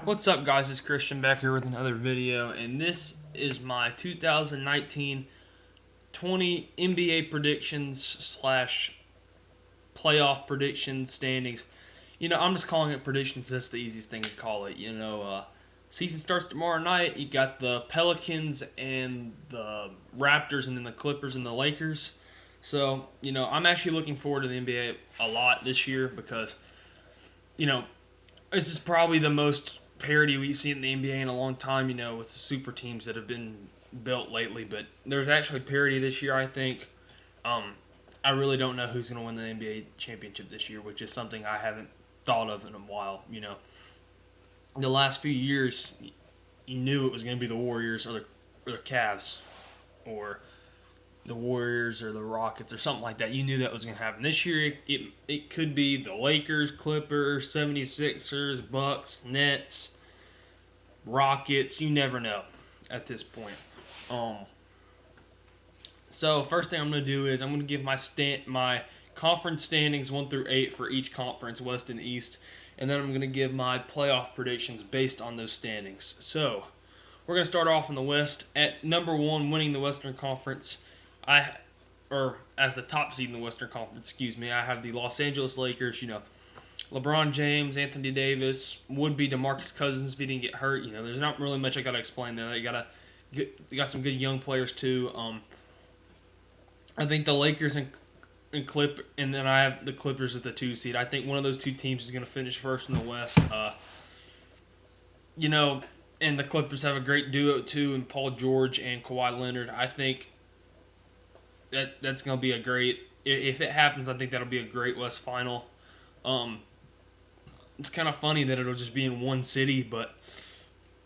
What's up, guys? It's Christian back here with another video, and this is my 2019-20 NBA predictions slash playoff predictions standings. I'm just calling it predictions. That's the easiest thing to call it. Season starts tomorrow night. You got the Pelicans and the Raptors, and then the Clippers and the Lakers. So, I'm actually looking forward to the NBA a lot this year because, you know, this is probably the most parity we've seen in the NBA in a long time, with the super teams that have been built lately. But there's actually parity this year, I think. I really don't know who's going to win the NBA championship this year, which is something I haven't thought of in a while. The last few years, you knew it was going to be the Warriors or the Cavs or the Warriors or the Rockets or something like that. You knew that was going to happen. This year, it could be the Lakers, Clippers, 76ers, Bucks, Nets, Rockets. You never know at this point. So first thing I'm going to do is I'm going to give my conference standings 1 through 8 for each conference, West and East, and then I'm going to give my playoff predictions based on those standings. So we're going to start off in the West. At number 1, winning the Western Conference, as the top seed in the Western Conference, I have the Los Angeles Lakers. LeBron James, Anthony Davis, would be DeMarcus Cousins if he didn't get hurt. There's not really much I got to explain there. They got some good young players too. I think the Lakers and then I have the Clippers at the 2 seed. I think one of those two teams is going to finish first in the West. And the Clippers have a great duo too, in Paul George and Kawhi Leonard. I think that's going to be a great. If it happens, I think that'll be a great West final. It's kind of funny that it'll just be in one city, but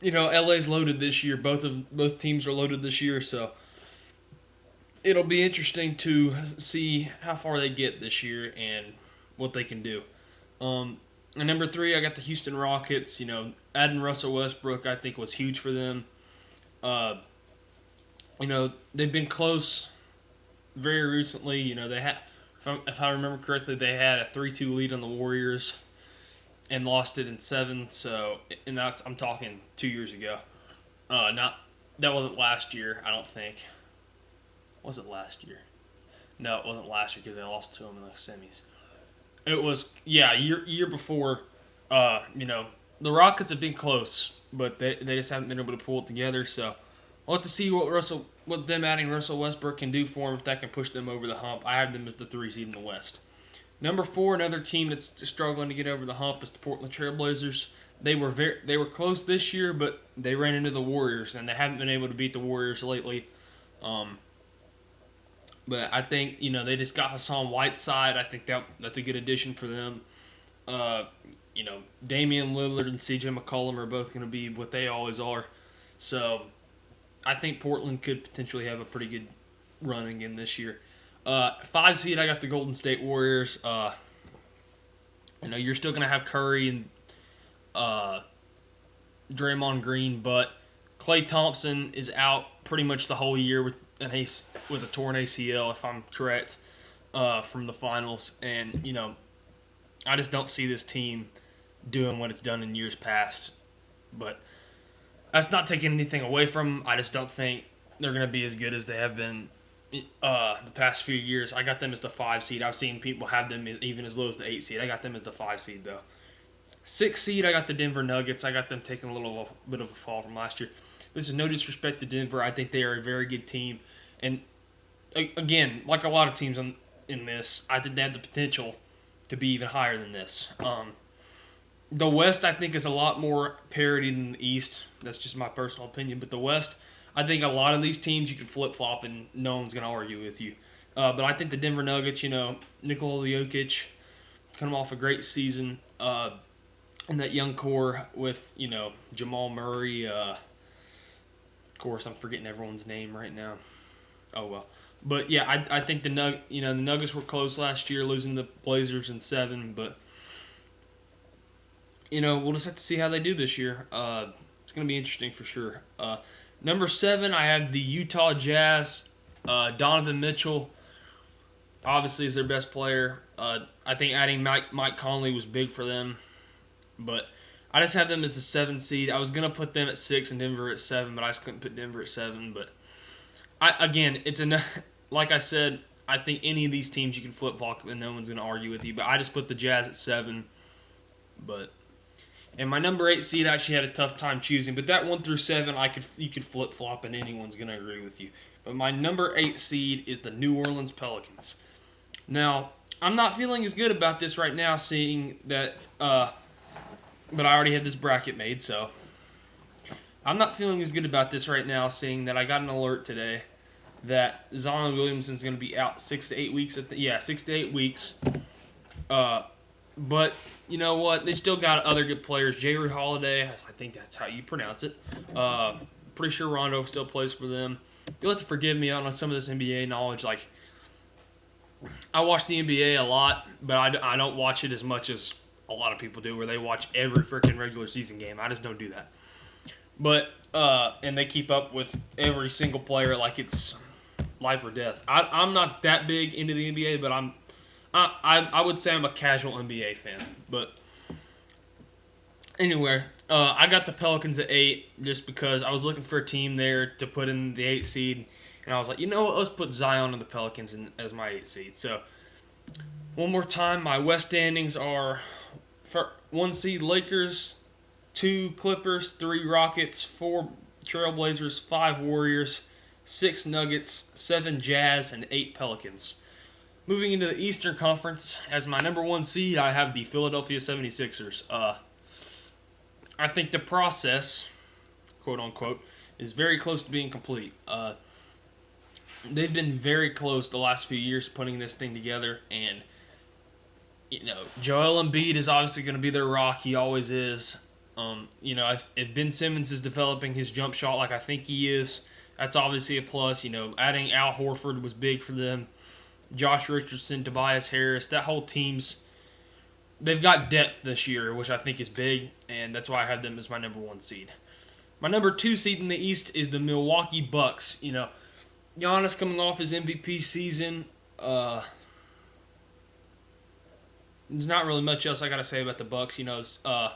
LA's loaded this year. Both teams are loaded this year, so it'll be interesting to see how far they get this year and what they can do. And number 3, I got the Houston Rockets. Adding Russell Westbrook, I think, was huge for them. They've been close very recently. They had, if I remember correctly, they had a 3-2 lead on the Warriors and lost it in 7. So, and I'm talking 2 years ago. That wasn't last year, I don't think. Was it last year? No, it wasn't last year because they lost to them in the semis. It was, year before. The Rockets have been close, but they just haven't been able to pull it together. So we'll have to see what them adding Russell Westbrook can do for them, if that can push them over the hump. I have them as the 3 seed in the West. Number 4, another team that's struggling to get over the hump, is the Portland Trailblazers. They were close this year, but they ran into the Warriors, and they haven't been able to beat the Warriors lately. But I think, they just got Hassan Whiteside. I think that's a good addition for them. Damian Lillard and CJ McCollum are both going to be what they always are. So I think Portland could potentially have a pretty good run again this year. 5 seed, I got the Golden State Warriors. You're still going to have Curry and Draymond Green, but Klay Thompson is out pretty much the whole year with a torn ACL, if I'm correct, from the finals. And, I just don't see this team doing what it's done in years past. But that's not taking anything away from them. I just don't think they're going to be as good as they have been the past few years. I got them as the 5 seed. I've seen people have them even as low as the 8 seed. I got them as the 5 seed, though. 6 seed, I got the Denver Nuggets. I got them taking a little bit of a fall from last year. This is no disrespect to Denver. I think they are a very good team. And, again, like a lot of teams in this, I think they have the potential to be even higher than this. The West, I think, is a lot more parity than the East. That's just my personal opinion. But the West, I think a lot of these teams you can flip-flop and no one's going to argue with you. But I think the Denver Nuggets, Nikola Jokic, coming off a great season, and that young core with, Jamal Murray. Of course, I'm forgetting everyone's name right now. Oh, well. But, yeah, I think the Nuggets were close last year, losing the Blazers in 7. But, we'll just have to see how they do this year. It's going to be interesting for sure. Number 7, I have the Utah Jazz. Donovan Mitchell, obviously, is their best player. I think adding Mike Conley was big for them. But I just have them as the 7 seed. I was gonna put them at 6 and Denver at 7, but I just couldn't put Denver at 7. But it's enough. Like I said, I think any of these teams you can flip flop and no one's gonna argue with you. But I just put the Jazz at 7. And my number 8 seed I actually had a tough time choosing. But that 1 through 7, you could flip flop and anyone's gonna agree with you. But my number 8 seed is the New Orleans Pelicans. Now, I'm not feeling as good about this right now, seeing that, but I already had this bracket made, so I'm not feeling as good about this right now, seeing that I got an alert today that Zion Williamson's going to be out 6 to 8 weeks. 6 to 8 weeks. But you know what? They still got other good players. Jrue Holiday, I think that's how you pronounce it. Pretty sure Rondo still plays for them. You'll have to forgive me on some of this NBA knowledge. Like, I watch the NBA a lot, but I don't watch it as much as a lot of people do, where they watch every freaking regular season game. I just don't do that. But and they keep up with every single player like it's life or death. I'm not that big into the NBA, but I would say I'm a casual NBA fan. But anyway, I got the Pelicans at 8 just because I was looking for a team there to put in the 8 seed. And I was like, you know what, let's put Zion and the Pelicans as my 8 seed. So, one more time, my West standings are 1 seed Lakers, 2 Clippers, 3 Rockets, 4 Trailblazers, 5 Warriors, 6 Nuggets, 7 Jazz, and 8 Pelicans. Moving into the Eastern Conference, as my number 1 seed, I have the Philadelphia 76ers. I think the process, quote unquote, is very close to being complete. They've been very close the last few years putting this thing together, and Joel Embiid is obviously going to be their rock. He always is. If Ben Simmons is developing his jump shot like I think he is, that's obviously a plus. Adding Al Horford was big for them. Josh Richardson, Tobias Harris, that whole they've got depth this year, which I think is big, and that's why I have them as my number 1 seed. My number 2 seed in the East is the Milwaukee Bucks. Giannis coming off his MVP season. There's not really much else I got to say about the Bucks. Siakam,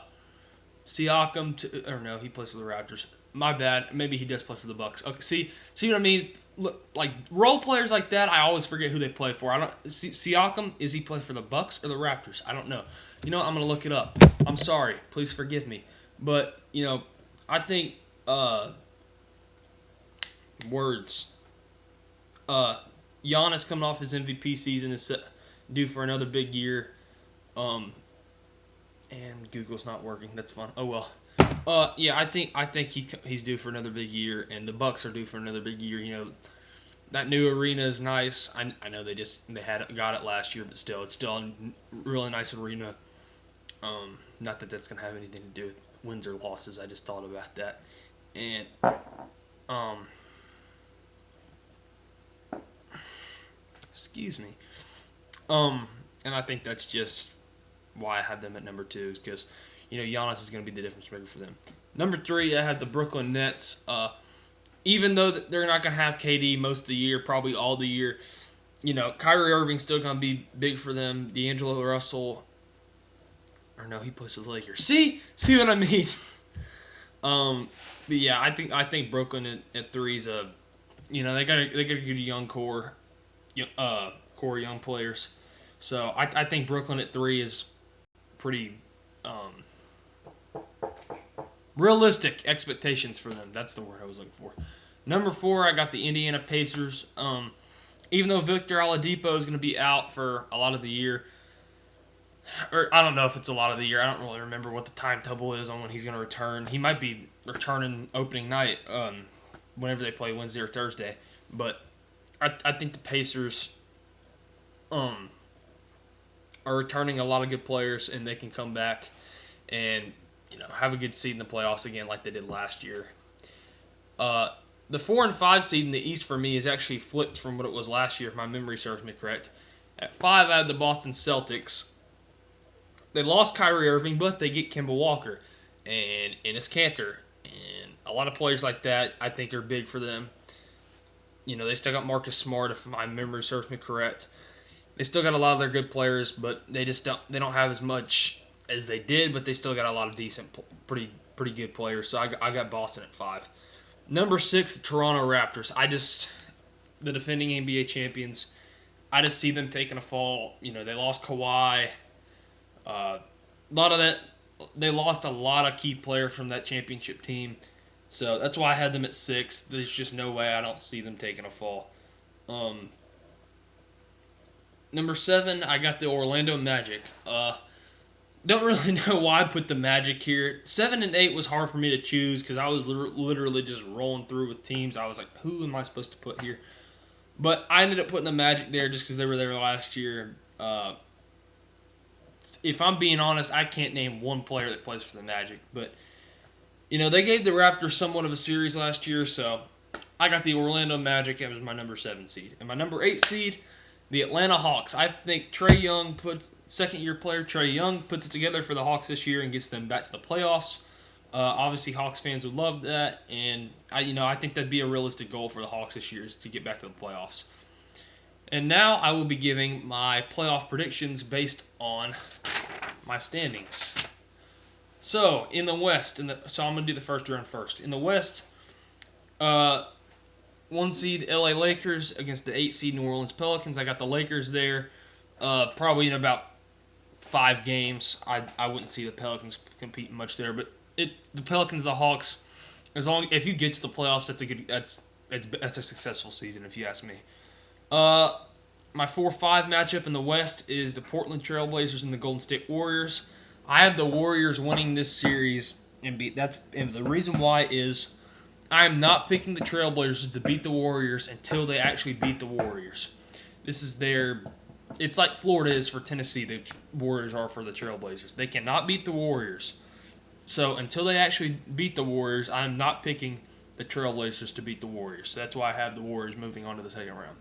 or no, he plays for the Raptors. My bad. Maybe he does play for the Bucks. Okay, see what I mean? Look, like role players like that, I always forget who they play for. Siakam, is he play for the Bucks or the Raptors? I don't know. I'm gonna look it up. I'm sorry. Please forgive me. But I think words. Giannis coming off his MVP season is due for another big year. And Google's not working. That's fun. Oh well. I think he's due for another big year, and the Bucks are due for another big year. That new arena is nice. I know they got it last year, but still, it's still a really nice arena. Not that that's gonna have anything to do with wins or losses. I just thought about that, and excuse me. And I think that's just why I have them at number 2, is because Giannis is going to be the difference maker for them. Number 3, I have the Brooklyn Nets. Even though they're not going to have KD most of the year, probably all the year, Kyrie Irving's still going to be big for them. D'Angelo Russell, or no, he plays for the Lakers. See what I mean? But yeah, I think Brooklyn at 3 is they got a good young core young players. So I think Brooklyn at 3 is pretty realistic expectations for them. That's the word I was looking for. Number 4, I got the Indiana Pacers. Even though Victor Oladipo is going to be out for a lot of the year, or I don't know if it's a lot of the year. I don't really remember what the timetable is on when he's going to return. He might be returning opening night, whenever they play Wednesday or Thursday. But I think the Pacers are returning a lot of good players, and they can come back and have a good seed in the playoffs again like they did last year. The 4 and 5 seed in the East for me is actually flipped from what it was last year, if my memory serves me correct. At 5, I have the Boston Celtics. They lost Kyrie Irving, but they get Kemba Walker and Enes Kanter. And a lot of players like that I think are big for them. They still got Marcus Smart, if my memory serves me correct. They still got a lot of their good players, but they don't have as much as they did, but they still got a lot of decent, pretty good players. So I got Boston at 5. Number 6, the Toronto Raptors. The defending NBA champions. I just see them taking a fall. They lost Kawhi. A lot of that. They lost a lot of key players from that championship team. So that's why I had them at 6. There's just no way I don't see them taking a fall. Number 7, I got the Orlando Magic. Don't really know why I put the Magic here. 7 and 8 was hard for me to choose because I was literally just rolling through with teams. I was like, who am I supposed to put here? But I ended up putting the Magic there just because they were there last year. If I'm being honest, I can't name one player that plays for the Magic. But, they gave the Raptors somewhat of a series last year, so I got the Orlando Magic as my number 7 seed. And my number 8 seed, the Atlanta Hawks. I think second-year player Trae Young puts it together for the Hawks this year and gets them back to the playoffs. Obviously, Hawks fans would love that, and I think that'd be a realistic goal for the Hawks this year is to get back to the playoffs. And now I will be giving my playoff predictions based on my standings. So in the West, so I'm gonna do the first round first. In the West, 1 seed LA Lakers against the 8 seed New Orleans Pelicans. I got the Lakers there. Probably in about 5 games. I wouldn't see the Pelicans competing much there, but the Pelicans, the Hawks. If you get to the playoffs, that's a successful season if you ask me. My 4-5 matchup in the West is the Portland Trailblazers and the Golden State Warriors. I have the Warriors winning this series, and the reason why is I am not picking the Trailblazers to beat the Warriors until they actually beat the Warriors. It's like Florida is for Tennessee, the Warriors are for the Trailblazers. They cannot beat the Warriors. So until they actually beat the Warriors, I'm not picking the Trailblazers to beat the Warriors. So that's why I have the Warriors moving on to the second round.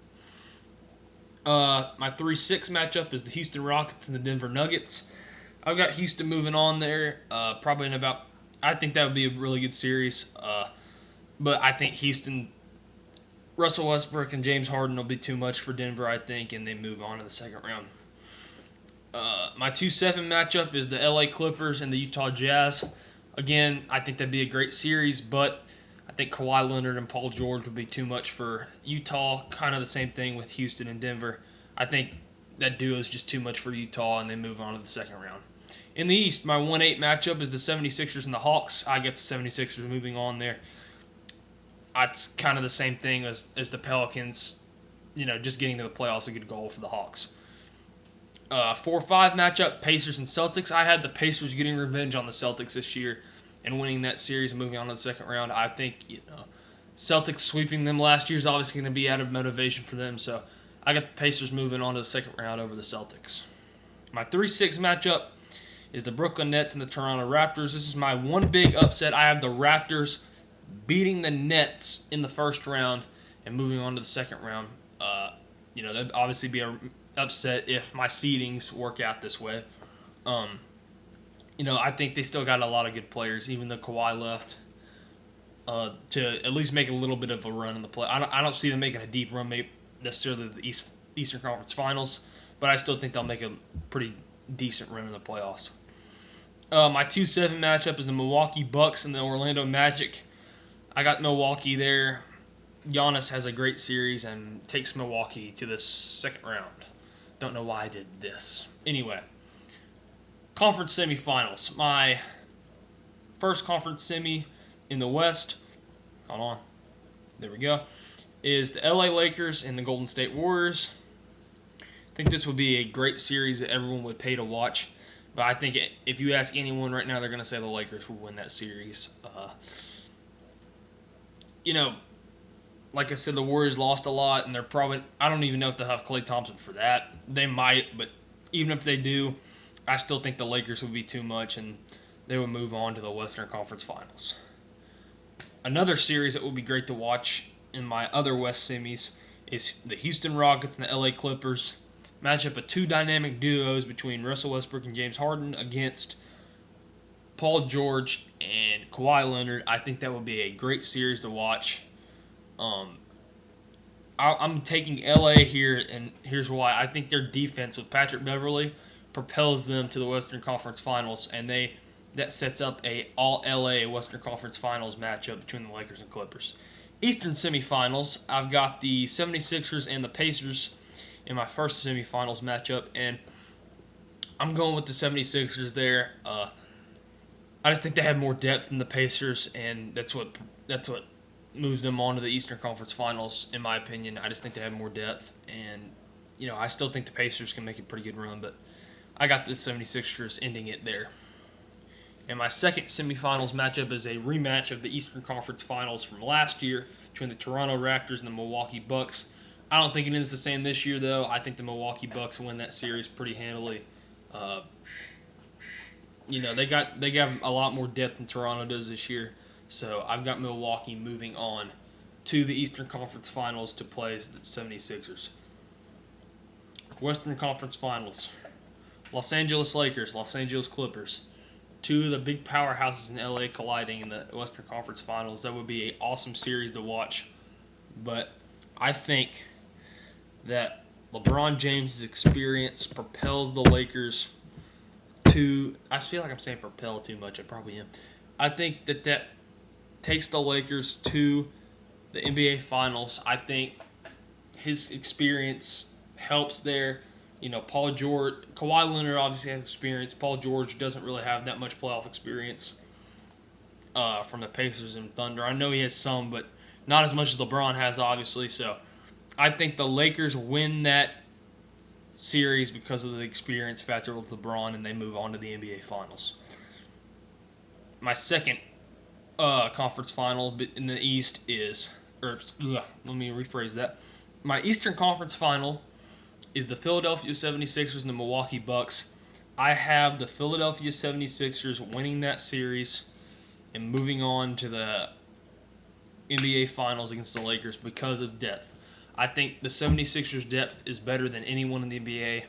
My 3-6 matchup is the Houston Rockets and the Denver Nuggets. I've got Houston moving on there. Probably I think that would be a really good series. But I think Russell Westbrook and James Harden will be too much for Denver, I think, and they move on to the second round. My 2-7 matchup is the LA Clippers and the Utah Jazz. Again, I think that'd be a great series, but I think Kawhi Leonard and Paul George would be too much for Utah. Kind of the same thing with Houston and Denver. I think that duo is just too much for Utah, and they move on to the second round. In the East, my 1-8 matchup is the 76ers and the Hawks. I get the 76ers moving on there. It's kind of the same thing as the Pelicans. Just getting to the playoffs is a good goal for the Hawks. 4-5 matchup, Pacers and Celtics. I had the Pacers getting revenge on the Celtics this year and winning that series and moving on to the second round. I think, Celtics sweeping them last year is obviously going to be out of motivation for them. So I got the Pacers moving on to the second round over the Celtics. My 3-6 matchup is the Brooklyn Nets and the Toronto Raptors. This is my one big upset. I have the Raptors beating the Nets in the first round and moving on to the second round. That'd obviously be an upset if my seedings work out this way. I think they still got a lot of good players, even though Kawhi left, to at least make a little bit of a run in the play. I don't see them making a deep run, maybe necessarily the Eastern Conference Finals, but I still think they'll make a pretty decent run in the playoffs. My 2-7 matchup is the Milwaukee Bucks and the Orlando Magic. I got Milwaukee there. Giannis has a great series and takes Milwaukee to the second round. Don't know why I did this. Anyway, conference semifinals. My first conference semi in the West, hold on, there we go, is the LA Lakers and the Golden State Warriors. I think this would be a great series that everyone would pay to watch. But I think if you ask anyone right now, they're going to say the Lakers will win that series. Like I said, the Warriors lost a lot, and I don't even know if they'll have Klay Thompson for that. They might, but even if they do, I still think the Lakers would be too much, and they would move on to the Western Conference Finals. Another series that would be great to watch in my other West semis is the Houston Rockets and the LA Clippers. Matchup of two dynamic duos between Russell Westbrook and James Harden against Paul George and Kawhi Leonard. I think that would be a great series to watch. I'm taking LA here, and here's why. I think their defense with Patrick Beverley propels them to the Western Conference Finals, and that sets up a all-LA Western Conference Finals matchup between the Lakers and Clippers. Eastern semifinals, I've got the 76ers and the Pacers in my first semifinals matchup, and I'm going with the 76ers there. I just think they have more depth than the Pacers, and that's what moves them on to the Eastern Conference Finals, in my opinion. I just think they have more depth, and I still think the Pacers can make a pretty good run, but I got the 76ers ending it there. And my second semifinals matchup is a rematch of the Eastern Conference Finals from last year between the Toronto Raptors and the Milwaukee Bucks. I don't think it is the same this year, though. I think the Milwaukee Bucks win that series pretty handily. They got a lot more depth than Toronto does this year, so I've got Milwaukee moving on to the Eastern Conference Finals to play the 76ers. Western Conference Finals. Los Angeles Lakers, Los Angeles Clippers. Two of the big powerhouses in LA colliding in the Western Conference Finals. That would be an awesome series to watch. But I think that LeBron James' experience propels the Lakers to... I feel like I'm saying propel too much. I probably am. I think that takes the Lakers to the NBA Finals. I think his experience helps there. Paul George, Kawhi Leonard obviously has experience. Paul George doesn't really have that much playoff experience from the Pacers and Thunder. I know he has some, but not as much as LeBron has, obviously. So I think the Lakers win that series because of the experience factor with LeBron, and they move on to the NBA Finals. My second conference final in the East is, let me rephrase that. My Eastern Conference Final is the Philadelphia 76ers and the Milwaukee Bucks. I have the Philadelphia 76ers winning that series and moving on to the NBA Finals against the Lakers because of depth. I think the 76ers' depth is better than anyone in the NBA,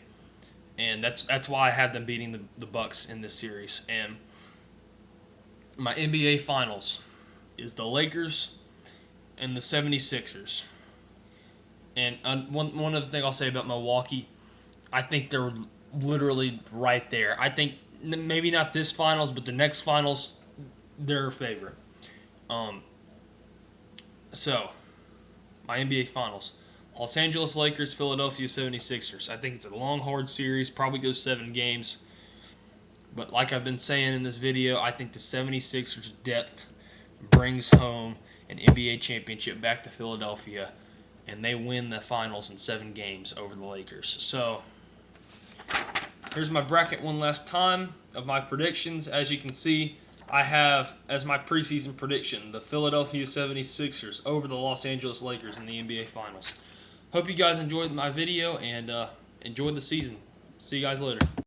and that's why I have them beating the Bucks in this series. And my NBA Finals is the Lakers and the 76ers. And one other thing I'll say about Milwaukee, I think they're literally right there. I think maybe not this finals, but the next finals, they're a favorite. So, my NBA Finals. Los Angeles Lakers, Philadelphia 76ers. I think it's a long, hard series, probably goes 7 games. But like I've been saying in this video, I think the 76ers' depth brings home an NBA championship back to Philadelphia, and they win the finals in 7 games over the Lakers. So, here's my bracket one last time of my predictions. As you can see, I have, as my preseason prediction, the Philadelphia 76ers over the Los Angeles Lakers in the NBA Finals. Hope you guys enjoyed my video and enjoyed the season. See you guys later.